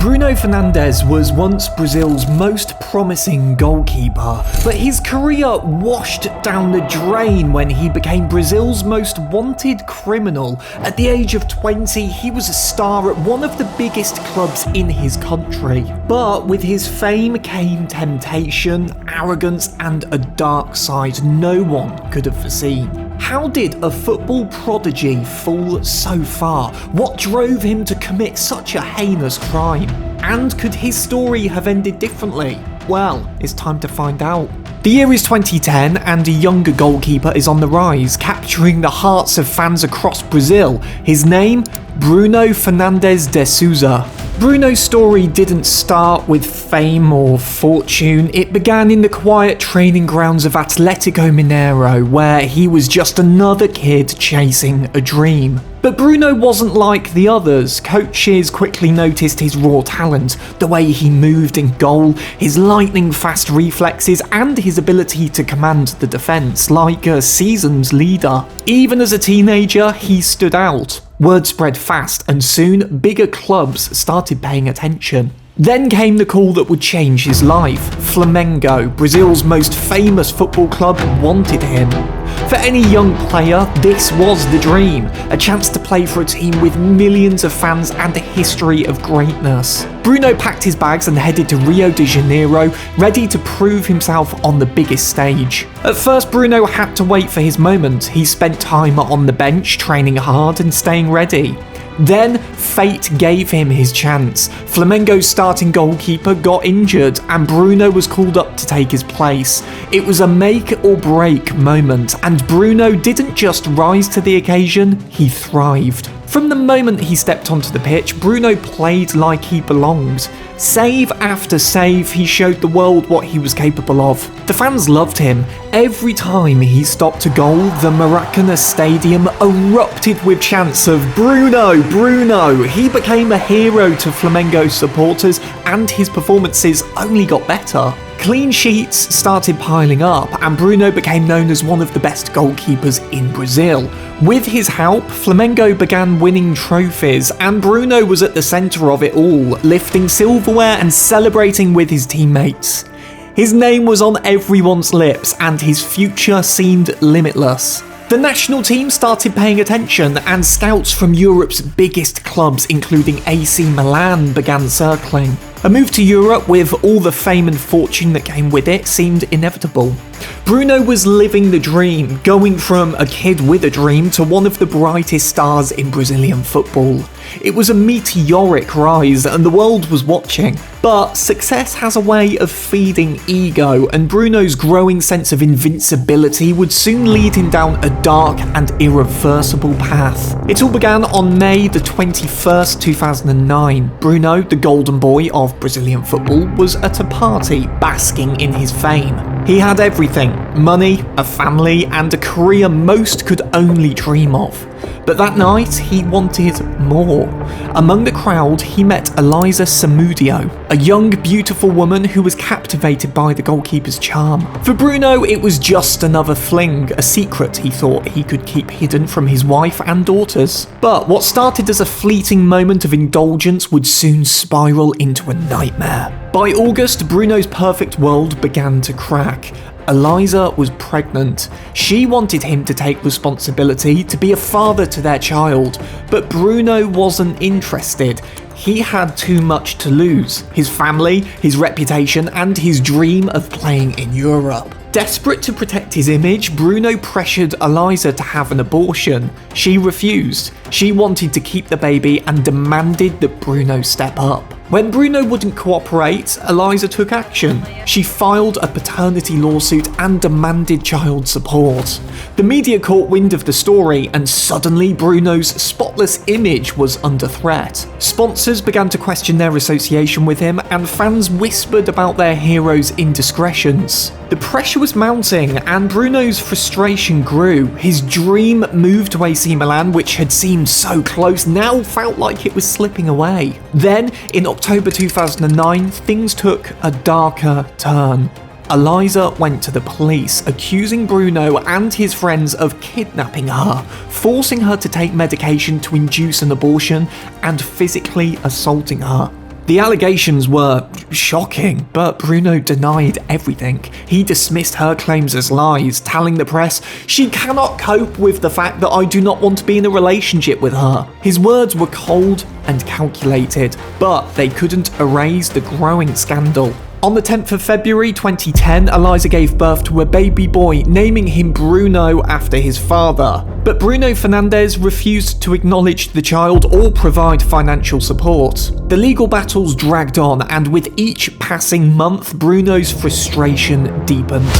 Bruno Fernandes was once Brazil's most promising goalkeeper, but his career washed down the drain when he became Brazil's most wanted criminal. At the age of 20, he was a star at one of the biggest clubs in his country. But with his fame came temptation, arrogance, and a dark side no one could have foreseen. How did a football prodigy fall so far? What drove him to commit such a heinous crime? And could his story have ended differently? Well, it's time to find out. The year is 2010 and a younger goalkeeper is on the rise, capturing the hearts of fans across Brazil. His name? Bruno Fernandes de Souza. Bruno's story didn't start with fame or fortune. It began in the quiet training grounds of Atlético Mineiro, where he was just another kid chasing a dream. But Bruno wasn't like the others. Coaches quickly noticed his raw talent, the way he moved in goal, his lightning-fast reflexes, and his ability to command the defence like a seasoned leader. Even as a teenager, he stood out. Word spread fast, and soon bigger clubs started paying attention. Then came the call that would change his life. Flamengo, Brazil's most famous football club, wanted him. For any young player, this was the dream, a chance to play for a team with millions of fans and a history of greatness. Bruno packed his bags and headed to Rio de Janeiro, ready to prove himself on the biggest stage. At first, Bruno had to wait for his moment. He spent time on the bench, training hard and staying ready. Then, fate gave him his chance. Flamengo's starting goalkeeper got injured and Bruno was called up to take his place. It was a make or break moment, and Bruno didn't just rise to the occasion, he thrived. From the moment he stepped onto the pitch, Bruno played like he belonged. Save after save, he showed the world what he was capable of. The fans loved him. Every time he stopped a goal, the Maracanã Stadium erupted with chants of "Bruno, Bruno!" He became a hero to Flamengo supporters, and his performances only got better. Clean sheets started piling up, and Bruno became known as one of the best goalkeepers in Brazil. With his help, Flamengo began winning trophies, and Bruno was at the centre of it all, lifting silverware and celebrating with his teammates. His name was on everyone's lips, and his future seemed limitless. The national team started paying attention, and scouts from Europe's biggest clubs, including AC Milan, began circling. A move to Europe with all the fame and fortune that came with it seemed inevitable. Bruno was living the dream, going from a kid with a dream to one of the brightest stars in Brazilian football. It was a meteoric rise and the world was watching. But success has a way of feeding ego, and Bruno's growing sense of invincibility would soon lead him down a dark and irreversible path. It all began on May the 21st, 2009. Bruno, the golden boy of Brazilian football, was at a party, basking in his fame. He had everything: money, a family, and a career most could only dream of. But that night, he wanted more. Among the crowd, he met Eliza Samudio, a young, beautiful woman who was captivated by the goalkeeper's charm. For Bruno, it was just another fling, a secret he thought he could keep hidden from his wife and daughters. But what started as a fleeting moment of indulgence would soon spiral into a nightmare. By August, Bruno's perfect world began to crack. Eliza was pregnant. She wanted him to take responsibility, to be a father to their child, but Bruno wasn't interested. He had too much to lose: his family, his reputation, and his dream of playing in Europe. Desperate to protect his image, Bruno pressured Eliza to have an abortion. She refused. She wanted to keep the baby and demanded that Bruno step up. When Bruno wouldn't cooperate, Eliza took action. She filed a paternity lawsuit and demanded child support. The media caught wind of the story, and suddenly Bruno's spotless image was under threat. Sponsors began to question their association with him, and fans whispered about their hero's indiscretions. The pressure was mounting, and Bruno's frustration grew. His dream move to AC Milan, which had seemed so close, now felt like it was slipping away. Then, in October 2009, things took a darker turn. Eliza went to the police, accusing Bruno and his friends of kidnapping her, forcing her to take medication to induce an abortion, and physically assaulting her. The allegations were shocking, but Bruno denied everything. He dismissed her claims as lies, telling the press, "She cannot cope with the fact that I do not want to be in a relationship with her." His words were cold and calculated, but they couldn't erase the growing scandal. On the 10th of February 2010, Eliza gave birth to a baby boy, naming him Bruno after his father. But Bruno Fernandes refused to acknowledge the child or provide financial support. The legal battles dragged on, and with each passing month, Bruno's frustration deepened.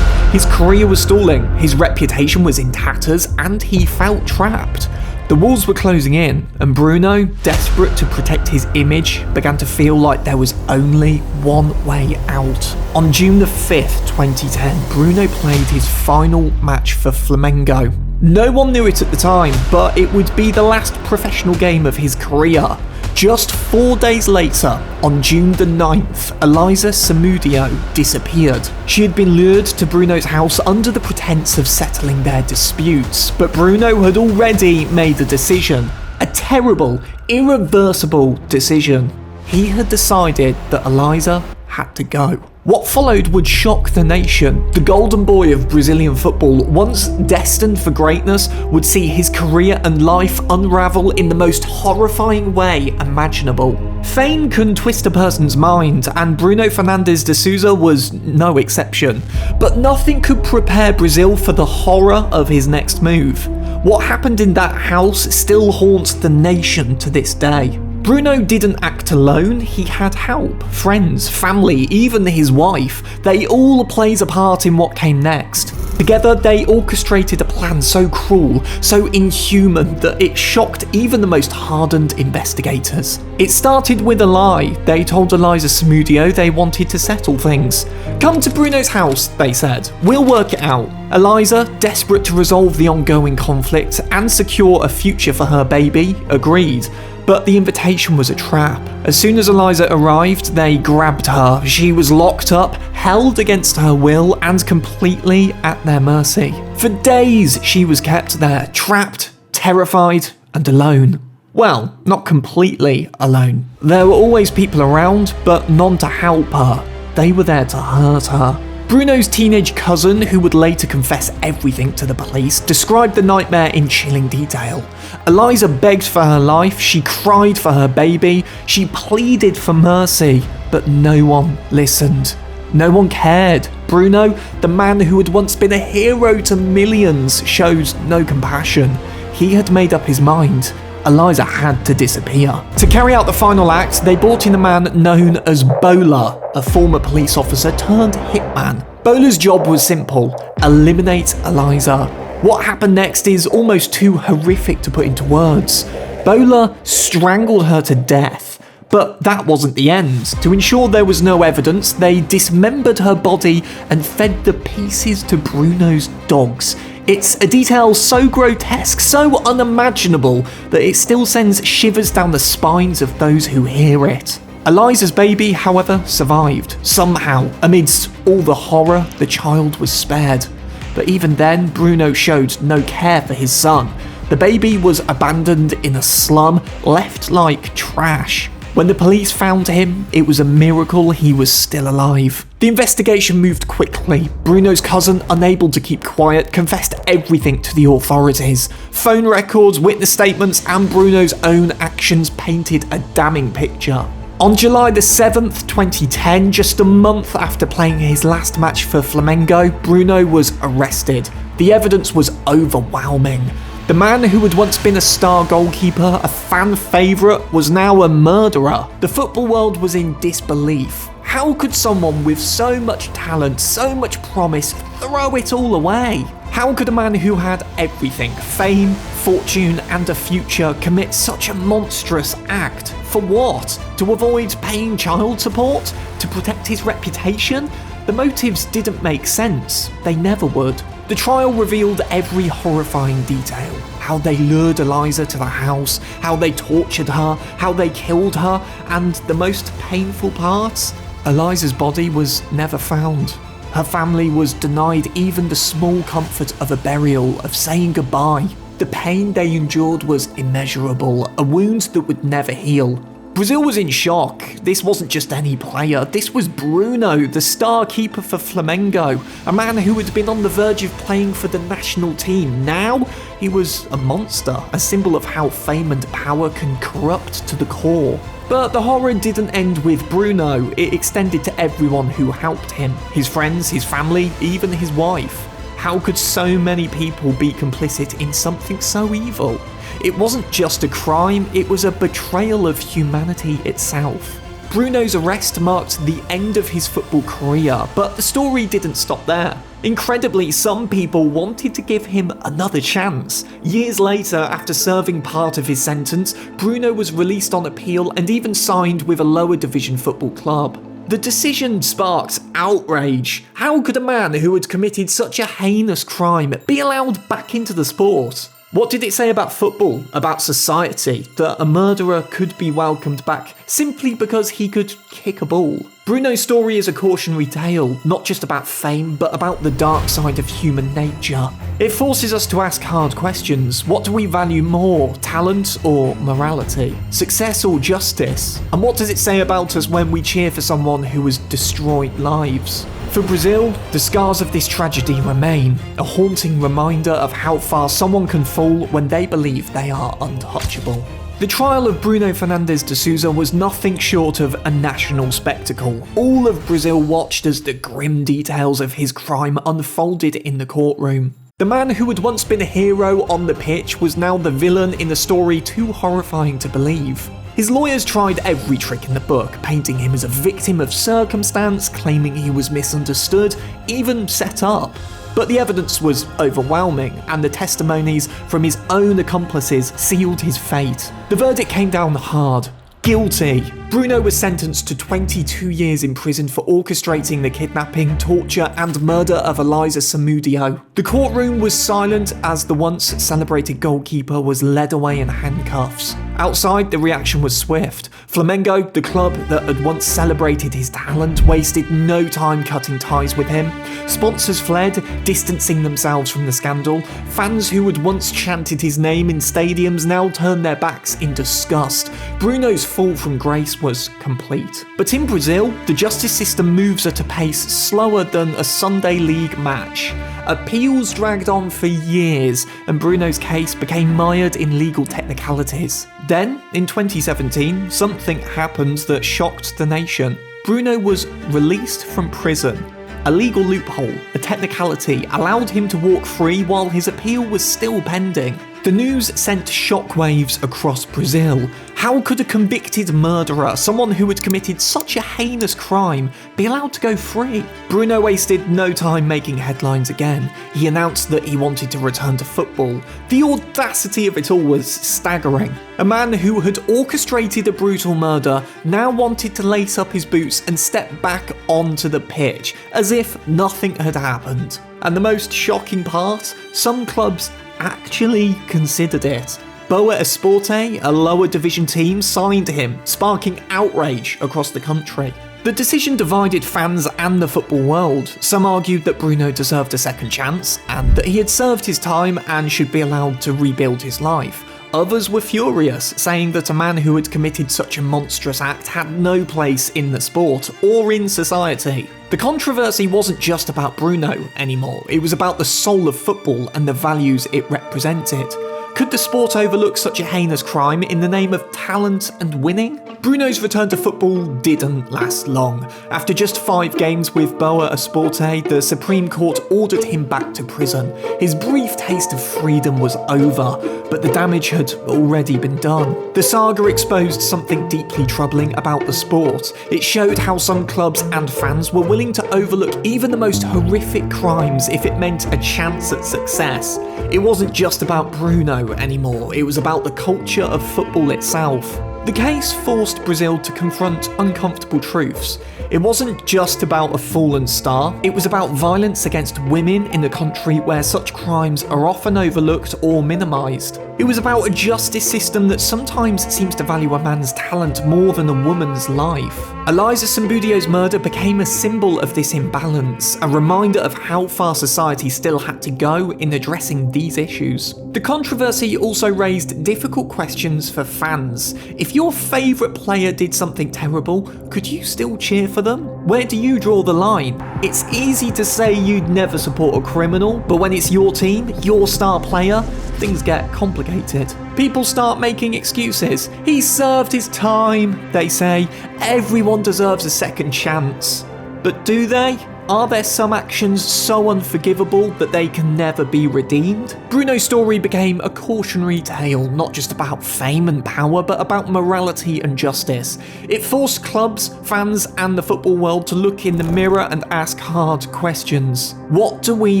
His career was stalling, his reputation was in tatters, and he felt trapped. The walls were closing in, and Bruno, desperate to protect his image, began to feel like there was only one way out. On June the 5th, 2010, Bruno played his final match for Flamengo. No one knew it at the time, but it would be the last professional game of his career. Just 4 days later, on June the 9th, Eliza Samudio disappeared. She had been lured to Bruno's house under the pretense of settling their disputes, but Bruno had already made a decision. A terrible, irreversible decision. He had decided that Eliza had to go. What followed would shock the nation. The golden boy of Brazilian football, once destined for greatness, would see his career and life unravel in the most horrifying way imaginable. Fame can twist a person's mind, and Bruno Fernandes de Souza was no exception. But nothing could prepare Brazil for the horror of his next move. What happened in that house still haunts the nation to this day. Bruno didn't act alone, he had help, friends, family, even his wife. They all played a part in what came next. Together they orchestrated a plan so cruel, so inhuman that it shocked even the most hardened investigators. It started with a lie. They told Eliza Samudio they wanted to settle things. "Come to Bruno's house," they said. "We'll work it out." Eliza, desperate to resolve the ongoing conflict and secure a future for her baby, agreed. But the invitation was a trap. As soon as Eliza arrived, they grabbed her. She was locked up, held against her will, and completely at their mercy. For days, she was kept there, trapped, terrified, and alone. Well, not completely alone. There were always people around, but none to help her. They were there to hurt her. Bruno's teenage cousin, who would later confess everything to the police, described the nightmare in chilling detail. Eliza begged for her life, she cried for her baby, she pleaded for mercy, but no one listened. No one cared. Bruno, the man who had once been a hero to millions, showed no compassion. He had made up his mind. Eliza had to disappear. To carry out the final act, they brought in a man known as Bola, a former police officer turned hitman. Bola's job was simple: eliminate Eliza. What happened next is almost too horrific to put into words. Bola strangled her to death. But that wasn't the end. To ensure there was no evidence, they dismembered her body and fed the pieces to Bruno's dogs. It's a detail so grotesque, so unimaginable, that it still sends shivers down the spines of those who hear it. Eliza's baby, however, survived. Somehow, amidst all the horror, the child was spared. But even then, Bruno showed no care for his son. The baby was abandoned in a slum, left like trash. When the police found him, it was a miracle he was still alive. The investigation moved quickly. Bruno's cousin, unable to keep quiet, confessed everything to the authorities. Phone records, witness statements, and Bruno's own actions painted a damning picture. On July the 7th, 2010, just a month after playing his last match for Flamengo, Bruno was arrested. The evidence was overwhelming. The man who had once been a star goalkeeper, a fan favourite, was now a murderer. The football world was in disbelief. How could someone with so much talent, so much promise, throw it all away? How could a man who had everything, fame, fortune, and a future, commit such a monstrous act? For what? To avoid paying child support? To protect his reputation? The motives didn't make sense. They never would. The trial revealed every horrifying detail. How they lured Eliza to the house, how they tortured her, how they killed her, and the most painful part? Eliza's body was never found. Her family was denied even the small comfort of a burial, of saying goodbye. The pain they endured was immeasurable, a wound that would never heal. Brazil was in shock. This wasn't just any player, this was Bruno, the star keeper for Flamengo, a man who had been on the verge of playing for the national team. Now, he was a monster, a symbol of how fame and power can corrupt to the core. But the horror didn't end with Bruno, it extended to everyone who helped him, his friends, his family, even his wife. How could so many people be complicit in something so evil? It wasn't just a crime, it was a betrayal of humanity itself. Bruno's arrest marked the end of his football career, but the story didn't stop there. Incredibly, some people wanted to give him another chance. Years later, after serving part of his sentence, Bruno was released on appeal and even signed with a lower division football club. The decision sparked outrage. How could a man who had committed such a heinous crime be allowed back into the sport? What did it say about football, about society, that a murderer could be welcomed back simply because he could kick a ball? Bruno's story is a cautionary tale, not just about fame, but about the dark side of human nature. It forces us to ask hard questions. What do we value more, talent or morality? Success or justice? And what does it say about us when we cheer for someone who has destroyed lives? For Brazil, the scars of this tragedy remain, a haunting reminder of how far someone can fall when they believe they are untouchable. The trial of Bruno Fernandes de Souza was nothing short of a national spectacle. All of Brazil watched as the grim details of his crime unfolded in the courtroom. The man who had once been a hero on the pitch was now the villain in a story too horrifying to believe. His lawyers tried every trick in the book, painting him as a victim of circumstance, claiming he was misunderstood, even set up. But the evidence was overwhelming, and the testimonies from his own accomplices sealed his fate. The verdict came down hard. Guilty. Bruno was sentenced to 22 years in prison for orchestrating the kidnapping, torture, and murder of Eliza Samudio. The courtroom was silent as the once celebrated goalkeeper was led away in handcuffs. Outside, the reaction was swift. Flamengo, the club that had once celebrated his talent, wasted no time cutting ties with him. Sponsors fled, distancing themselves from the scandal. Fans who had once chanted his name in stadiums now turned their backs in disgust. Bruno's fall from grace was complete. But in Brazil, the justice system moves at a pace slower than a Sunday league match. Appeals dragged on for years, and Bruno's case became mired in legal technicalities. Then, in 2017, something happened that shocked the nation. Bruno was released from prison. A legal loophole, a technicality, allowed him to walk free while his appeal was still pending. The news sent shockwaves across Brazil. How could a convicted murderer, someone who had committed such a heinous crime, be allowed to go free? Bruno wasted no time making headlines again. He announced that he wanted to return to football. The audacity of it all was staggering. A man who had orchestrated a brutal murder now wanted to lace up his boots and step back onto the pitch, as if nothing had happened. And the most shocking part? Some clubs actually considered it. Boa Esporte, a lower division team, signed him, sparking outrage across the country. The decision divided fans and the football world. Some argued that Bruno deserved a second chance, and that he had served his time and should be allowed to rebuild his life. Others were furious, saying that a man who had committed such a monstrous act had no place in the sport or in society. The controversy wasn't just about Bruno anymore, it was about the soul of football and the values it represented. Could the sport overlook such a heinous crime in the name of talent and winning? Bruno's return to football didn't last long. After just 5 games with Boa Esporte, the Supreme Court ordered him back to prison. His brief taste of freedom was over, but the damage had already been done. The saga exposed something deeply troubling about the sport. It showed how some clubs and fans were willing to overlook even the most horrific crimes if it meant a chance at success. It wasn't just about Bruno anymore, it was about the culture of football itself. The case forced Brazil to confront uncomfortable truths. It wasn't just about a fallen star, it was about violence against women in a country where such crimes are often overlooked or minimised. It was about a justice system that sometimes seems to value a man's talent more than a woman's life. Eliza Sambudio's murder became a symbol of this imbalance, a reminder of how far society still had to go in addressing these issues. The controversy also raised difficult questions for fans. If your favourite player did something terrible, could you still cheer for them? Where do you draw the line? It's easy to say you'd never support a criminal, but when it's your team, your star player, things get complicated. People start making excuses. He served his time, they say. Everyone deserves a second chance. But do they? Are there some actions so unforgivable that they can never be redeemed? Bruno's story became a cautionary tale, not just about fame and power, but about morality and justice. It forced clubs, fans, and the football world to look in the mirror and ask hard questions. What do we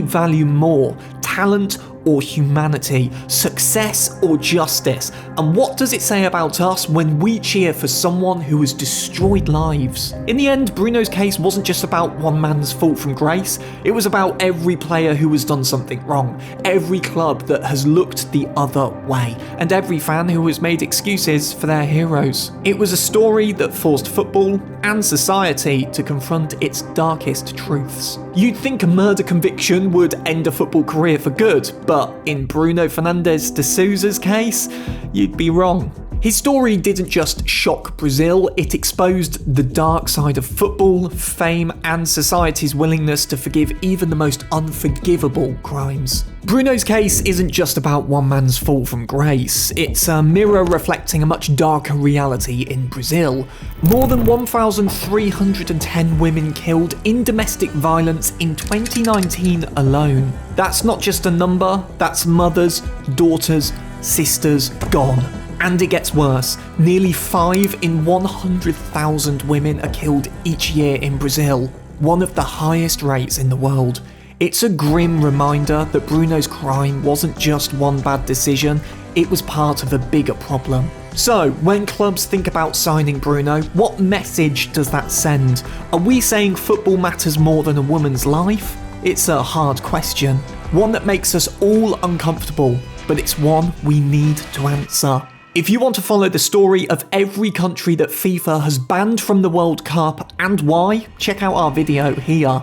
value more? Talent or humanity? Success or justice? And what does it say about us when we cheer for someone who has destroyed lives? In the end, Bruno's case wasn't just about one man's fall from grace, it was about every player who has done something wrong, every club that has looked the other way, and every fan who has made excuses for their heroes. It was a story that forced football and society to confront its darkest truths. You'd think a murder conviction would end a football career for good, but in Bruno Fernandes de Sousa's case, you'd be wrong. His story didn't just shock Brazil, it exposed the dark side of football, fame, and society's willingness to forgive even the most unforgivable crimes. Bruno's case isn't just about one man's fall from grace, it's a mirror reflecting a much darker reality in Brazil. More than 1,310 women killed in domestic violence in 2019 alone. That's not just a number, that's mothers, daughters, sisters gone. And it gets worse. Nearly 5 in 100,000 women are killed each year in Brazil, one of the highest rates in the world. It's a grim reminder that Bruno's crime wasn't just one bad decision, it was part of a bigger problem. So, when clubs think about signing Bruno, what message does that send? Are we saying football matters more than a woman's life? It's a hard question, one that makes us all uncomfortable, but it's one we need to answer. If you want to follow the story of every country that FIFA has banned from the World Cup and why, check out our video here.